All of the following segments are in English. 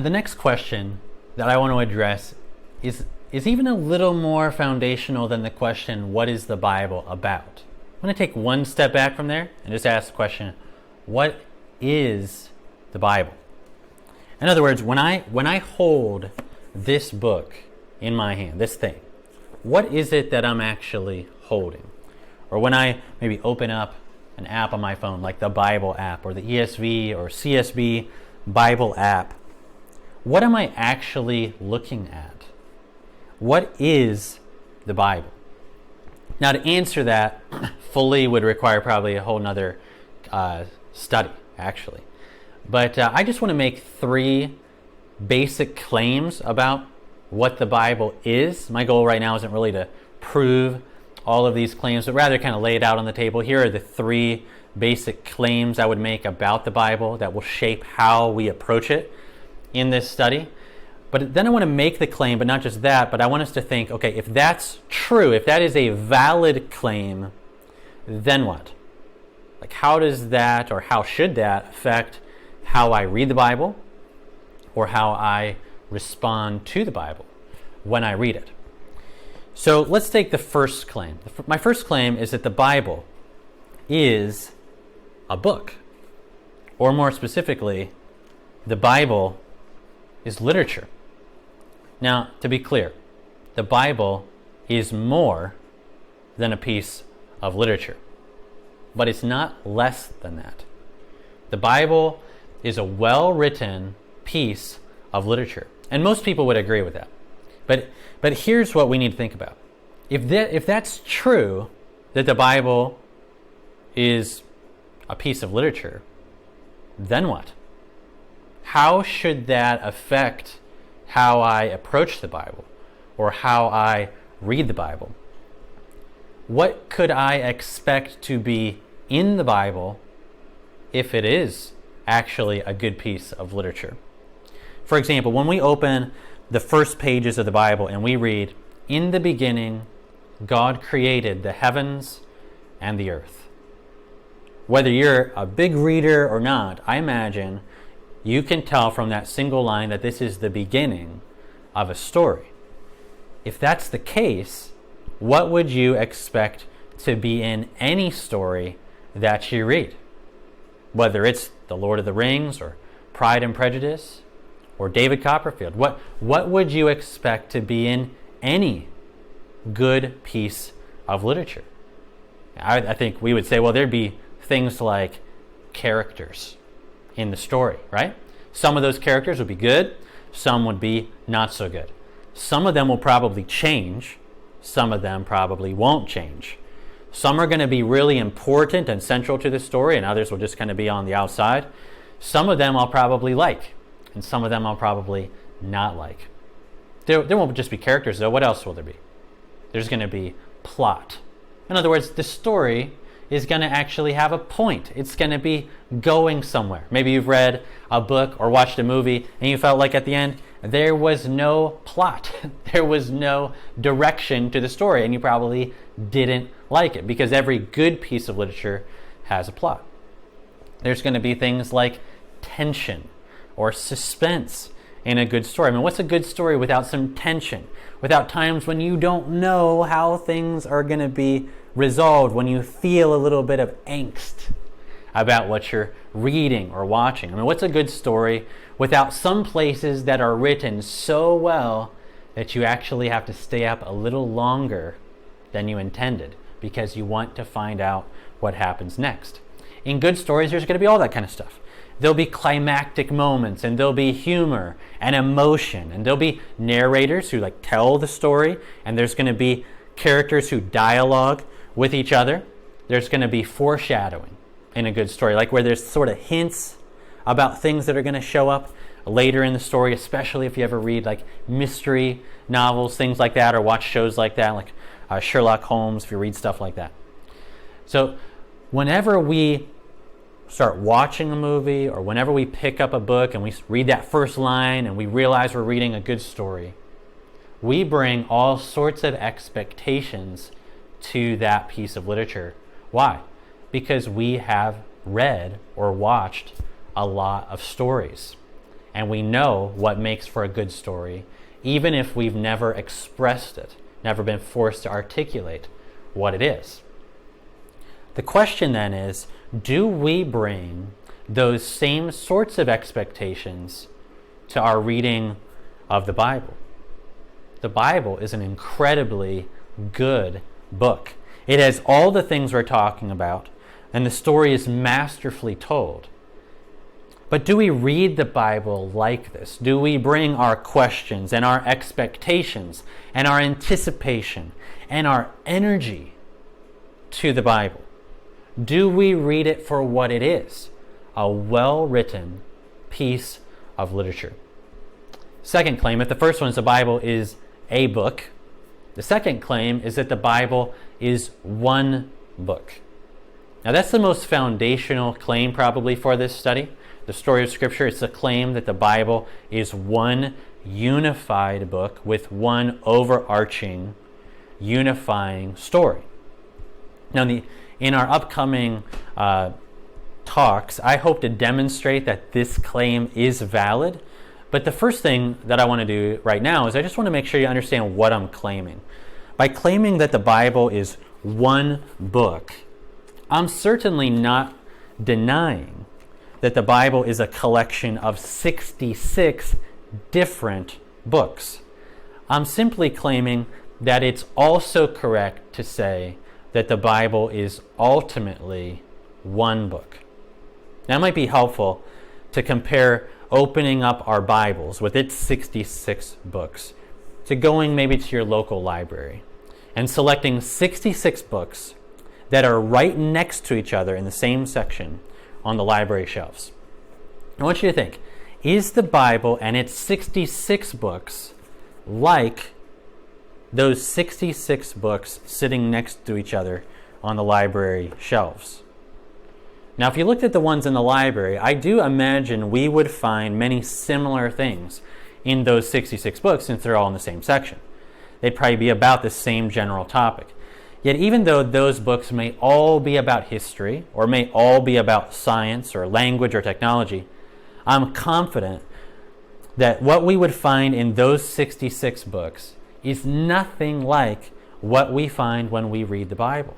the next question that I want to address is even a little more foundational than the question, what is the Bible about? I'm going to take one step back from there and just ask the question, what is the Bible? In other words, when I hold this book in my hand, this thing, what is it that I'm actually holding? Or when I maybe open up an app on my phone, like the Bible app or the ESV or CSB Bible app, what am I actually looking at? What is the Bible? Now, to answer that fully would require probably a whole nother study, actually. But I just want to make three basic claims about what the Bible is. My goal right now isn't really to prove all of these claims, but rather kind of lay it out on the table. Here are the three basic claims I would make about the Bible that will shape how we approach it in this study. But then I want to make the claim, but not just that, but I want us to think, okay, if that's true, if that is a valid claim, then what? Like, how does that, or how should that affect how I read the Bible or how I respond to the Bible when I read it? So let's take the first claim. My first claim is that the Bible is a book. Or more specifically, the Bible is literature. Now, to be clear, the Bible is more than a piece of literature. But it's not less than that. The Bible is a well-written piece of literature. And most people would agree with that. But here's what we need to think about. If that's true, that the Bible is a piece of literature, then what? How should that affect how I approach the Bible or how I read the Bible? What could I expect to be in the Bible if it is actually a good piece of literature? For example, when we open the first pages of the Bible and we read, "In the beginning, God created the heavens and the earth." Whether you're a big reader or not, I imagine you can tell from that single line that this is the beginning of a story. If that's the case, what would you expect to be in any story that you read? Whether it's The Lord of the Rings or Pride and Prejudice or David Copperfield, what would you expect to be in any good piece of literature? I think we would say, well, there'd be things like characters in the story, right? Some of those characters would be good, some would be not so good. Some of them will probably change, some of them probably won't change. Some are going to be really important and central to the story, and others will just kind of be on the outside. Some of them I'll probably like, and some of them I'll probably not like. There won't just be characters, though. What else will there be? There's going to be plot. In other words, the story is going to actually have a point. It's going to be going somewhere. Maybe you've read a book or watched a movie and you felt like at the end there was no plot. There was no direction to the story, and you probably didn't like it, because every good piece of literature has a plot. There's going to be things like tension or suspense in a good story. I mean, what's a good story without some tension? Without times when you don't know how things are going to be resolved, when you feel a little bit of angst about what you're reading or watching? I mean, what's a good story without some places that are written so well that you actually have to stay up a little longer than you intended because you want to find out what happens next? In good stories, there's going to be all that kind of stuff. There'll be climactic moments, and there'll be humor and emotion, and there'll be narrators who tell the story, and there's going to be characters who dialogue with each other. There's going to be foreshadowing in a good story, like where there's sort of hints about things that are going to show up later in the story, especially if you ever read mystery novels, things like that, or watch shows like that, like Sherlock Holmes, if you read stuff like that. So whenever we start watching a movie, or whenever we pick up a book and we read that first line and we realize we're reading a good story, we bring all sorts of expectations to that piece of literature. Why? Because we have read or watched a lot of stories. and we know what makes for a good story, even if we've never expressed it, never been forced to articulate what it is. The question then is, do we bring those same sorts of expectations to our reading of the Bible? The Bible is an incredibly good book. It has all the things we're talking about, and the story is masterfully told. But do we read the Bible like this? Do we bring our questions and our expectations and our anticipation and our energy to the Bible? Do we read it for what it is? A well-written piece of literature. Second claim, if the first one is the Bible is a book, the second claim is that the Bible is one book. Now that's the most foundational claim probably for this study. The story of Scripture, it's a claim that the Bible is one unified book with one overarching, unifying story. Now in our upcoming talks, I hope to demonstrate that this claim is valid. But the first thing that I want to do right now is I just want to make sure you understand what I'm claiming. By claiming that the Bible is one book, I'm certainly not denying that the Bible is a collection of 66 different books. I'm simply claiming that it's also correct to say that the Bible is ultimately one book. Now, it might be helpful to compare opening up our Bibles with its 66 books to going maybe to your local library and selecting 66 books that are right next to each other in the same section on the library shelves. I want you to think, is the Bible and its 66 books like those 66 books sitting next to each other on the library shelves? Now, if you looked at the ones in the library, I do imagine we would find many similar things in those 66 books since they're all in the same section. They'd probably be about the same general topic. Yet even though those books may all be about history or may all be about science or language or technology, I'm confident that what we would find in those 66 books is nothing like what we find when we read the Bible.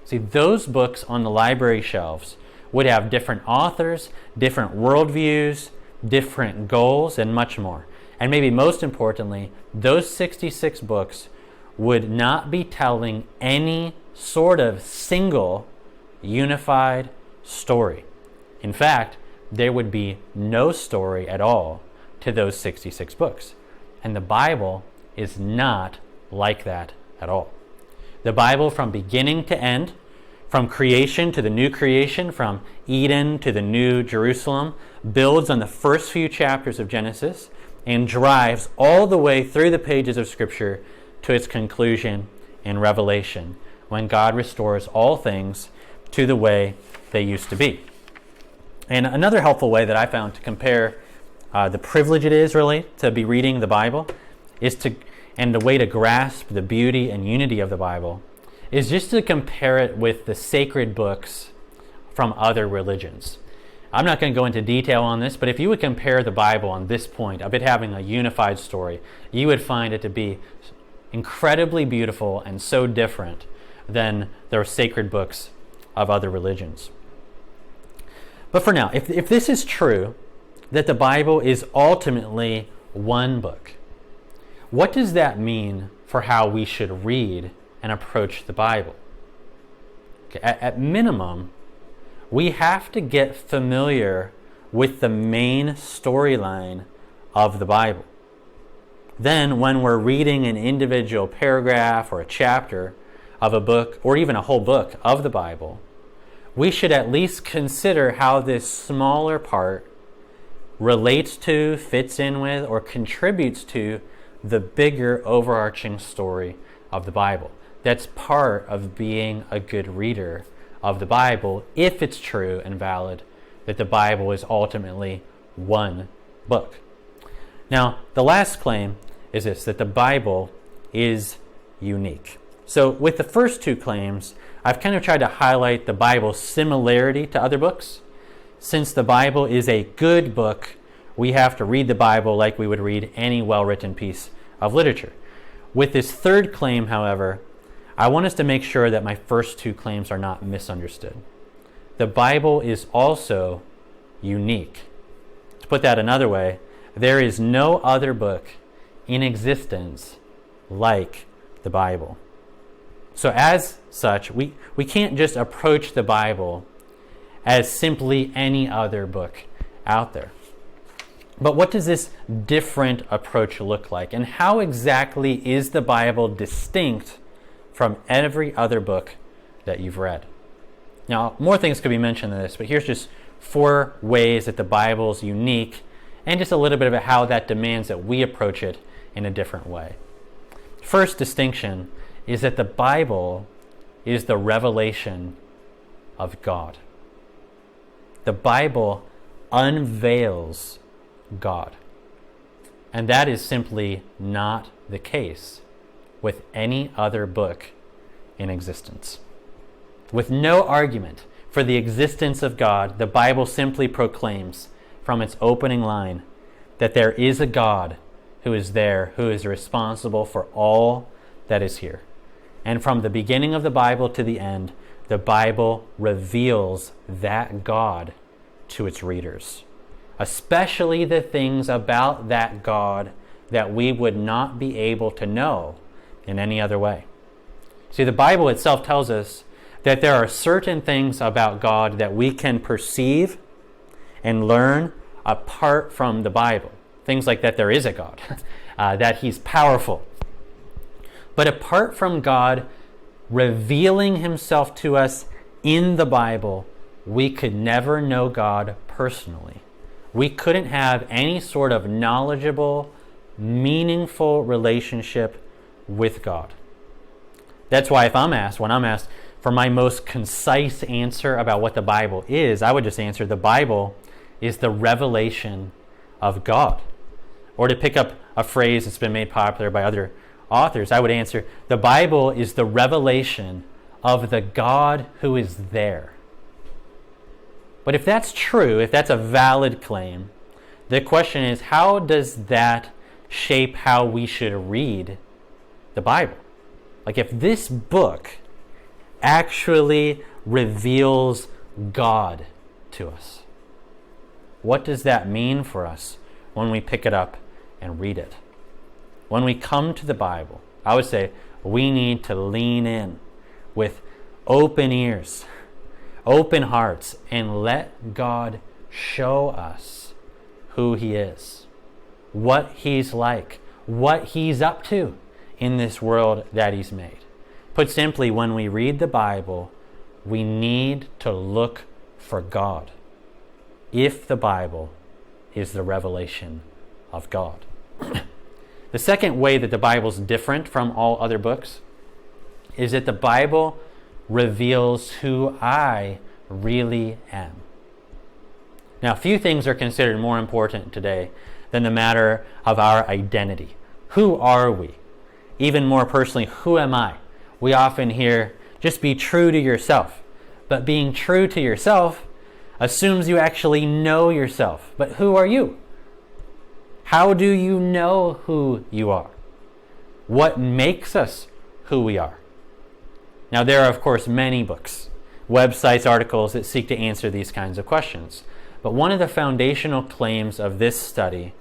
See, those books on the library shelves would have different authors, different worldviews, different goals, and much more. And maybe most importantly, those 66 books would not be telling any sort of single unified story. In fact, there would be no story at all to those 66 books. And the Bible is not like that at all. The Bible, from beginning to end, from creation to the new creation, from Eden to the new Jerusalem, builds on the first few chapters of Genesis and drives all the way through the pages of Scripture to its conclusion in Revelation, when God restores all things to the way they used to be. And another helpful way that I found to compare the privilege it is really to be reading the Bible and the way to grasp the beauty and unity of the Bible is just to compare it with the sacred books from other religions. I'm not going to go into detail on this, but if you would compare the Bible on this point of it having a unified story, you would find it to be incredibly beautiful and so different than the sacred books of other religions. But for now, if this is true, that the Bible is ultimately one book, what does that mean for how we should read and approach the Bible? Okay, at minimum, we have to get familiar with the main storyline of the Bible. Then, when we're reading an individual paragraph or a chapter of a book, or even a whole book of the Bible, we should at least consider how this smaller part relates to, fits in with, or contributes to the bigger overarching story of the Bible. That's part of being a good reader of the Bible, if it's true and valid that the Bible is ultimately one book. Now, the last claim is this, that the Bible is unique. So with the first two claims, I've kind of tried to highlight the Bible's similarity to other books. Since the Bible is a good book We have to read the Bible like we would read any well-written piece of literature. With this third claim, however, I want us to make sure that my first two claims are not misunderstood. The Bible is also unique. To put that another way, there is no other book in existence like the Bible. So as such, we can't just approach the Bible as simply any other book out there. But what does this different approach look like? And how exactly is the Bible distinct from every other book that you've read? Now, more things could be mentioned in this, but here's just 4 ways that the Bible is unique, and just a little bit about how that demands that we approach it in a different way. First distinction is that the Bible is the revelation of God. The Bible unveils God. And that is simply not the case with any other book in existence. With no argument for the existence of God, the Bible simply proclaims from its opening line that there is a God who is there, who is responsible for all that is here. And from the beginning of the Bible to the end, the Bible reveals that God to its readers, especially the things about that God that we would not be able to know in any other way. See, the Bible itself tells us that there are certain things about God that we can perceive and learn apart from the Bible. Things like that there is a God, that He's powerful. But apart from God revealing Himself to us in the Bible, we could never know God personally. We couldn't have any sort of knowledgeable, meaningful relationship with God. That's why when I'm asked for my most concise answer about what the Bible is, I would just answer the Bible is the revelation of God. Or to pick up a phrase that's been made popular by other authors, I would answer the Bible is the revelation of the God who is there. But if that's true, if that's a valid claim, the question is, how does that shape how we should read the Bible? Like, if this book actually reveals God to us, what does that mean for us when we pick it up and read it? When we come to the Bible, I would say we need to lean in with open ears, open hearts, and let God show us who He is, what He's like, what He's up to in this world that He's made. Put simply, when we read the Bible, we need to look for God, if the Bible is the revelation of God. The second way that the Bible is different from all other books is that the Bible reveals who I really am. Now, few things are considered more important today than the matter of our identity. Who are we? Even more personally, who am I? We often hear, just be true to yourself. But being true to yourself assumes you actually know yourself. But who are you? How do you know who you are? What makes us who we are? Now, there are, of course, many books, websites, articles that seek to answer these kinds of questions. But one of the foundational claims of this study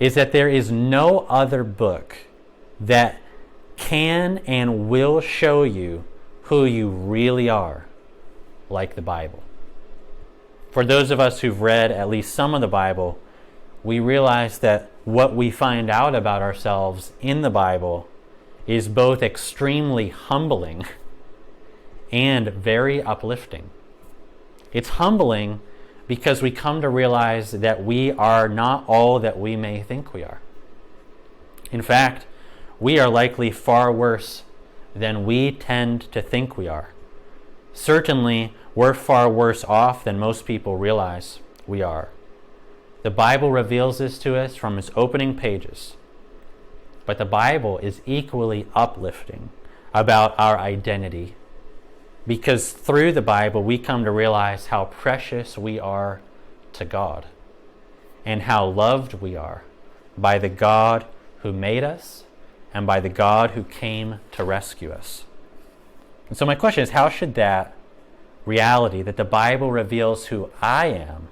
is that there is no other book that can and will show you who you really are like the Bible. For those of us who've read at least some of the Bible, we realize that what we find out about ourselves in the Bible is both extremely humbling and very uplifting. It's humbling because we come to realize that we are not all that we may think we are. In fact, we are likely far worse than we tend to think we are. Certainly, we're far worse off than most people realize we are. The Bible reveals this to us from its opening pages. But the Bible is equally uplifting about our identity, because through the Bible we come to realize how precious we are to God. and how loved we are by the God who made us and by the God who came to rescue us. And so my question is, how should that reality that the Bible reveals who I am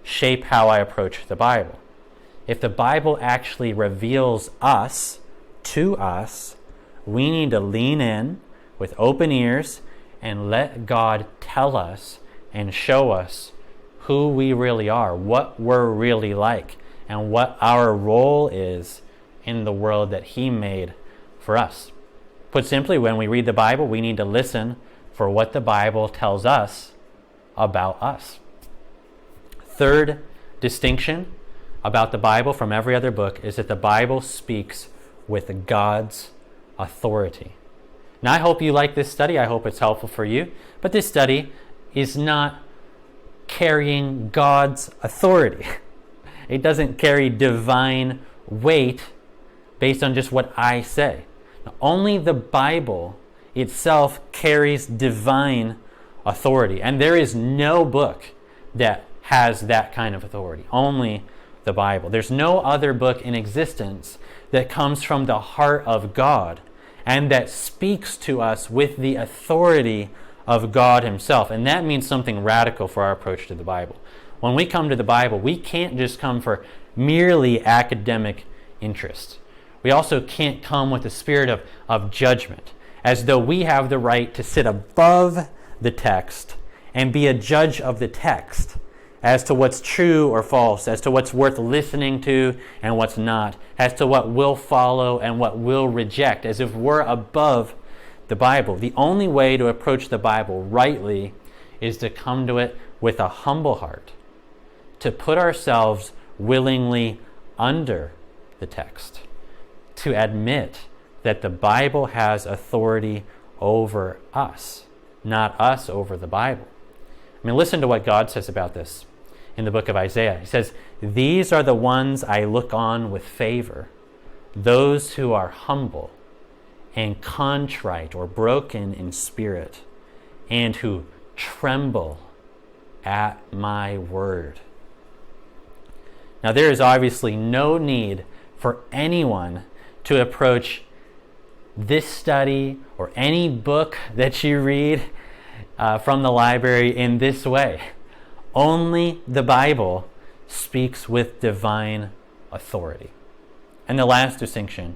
shape how I approach the Bible? If the Bible actually reveals us to us, we need to lean in with open ears and let God tell us and show us who we really are, what we're really like, and what our role is in the world that He made for us. Put simply, when we read the Bible, we need to listen for what the Bible tells us about us. Third distinction about the Bible from every other book is that the Bible speaks with God's authority. Now, I hope you like this study. I hope it's helpful for you. But this study is not carrying God's authority. It doesn't carry divine weight based on just what I say. Now, only the Bible itself carries divine authority. And there is no book that has that kind of authority. Only the Bible. There's no other book in existence that comes from the heart of God and that speaks to us with the authority of God Himself. And that means something radical for our approach to the Bible. When we come to the Bible, we can't just come for merely academic interest. We also can't come with a spirit of judgment, as though we have the right to sit above the text and be a judge of the text as to what's true or false, as to what's worth listening to and what's not, as to what will follow and what will reject, as if we're above the Bible. The only way to approach the Bible rightly is to come to it with a humble heart, to put ourselves willingly under the text, to admit that the Bible has authority over us, not us over the Bible. I mean, listen to what God says about this in the book of Isaiah. He says, "These are the ones I look on with favor, those who are humble and contrite or broken in spirit, and who tremble at my word." Now, there is obviously no need for anyone to approach this study or any book that you read from the library in this way. Only the Bible speaks with divine authority. And the last distinction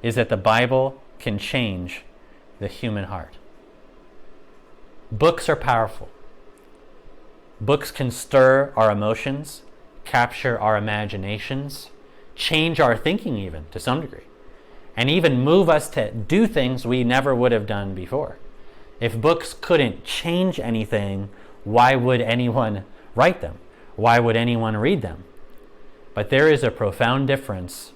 is that the Bible can change the human heart. Books are powerful. Books can stir our emotions, capture our imaginations, change our thinking even to some degree, and even move us to do things we never would have done before. If books couldn't change anything, why would anyone write them? Why would anyone read them? But there is a profound difference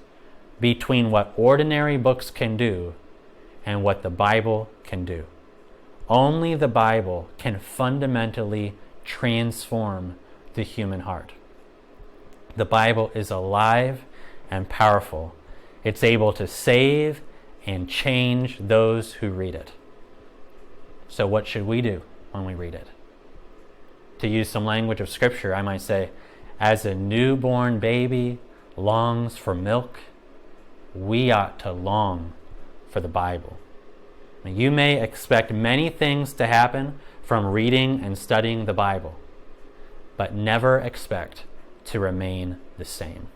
between what ordinary books can do and what the Bible can do. Only the Bible can fundamentally transform the human heart. The Bible is alive and powerful. It's able to save and change those who read it. So what should we do when we read it? To use some language of Scripture, I might say, as a newborn baby longs for milk, we ought to long for the Bible. Now, you may expect many things to happen from reading and studying the Bible, but never expect to remain the same.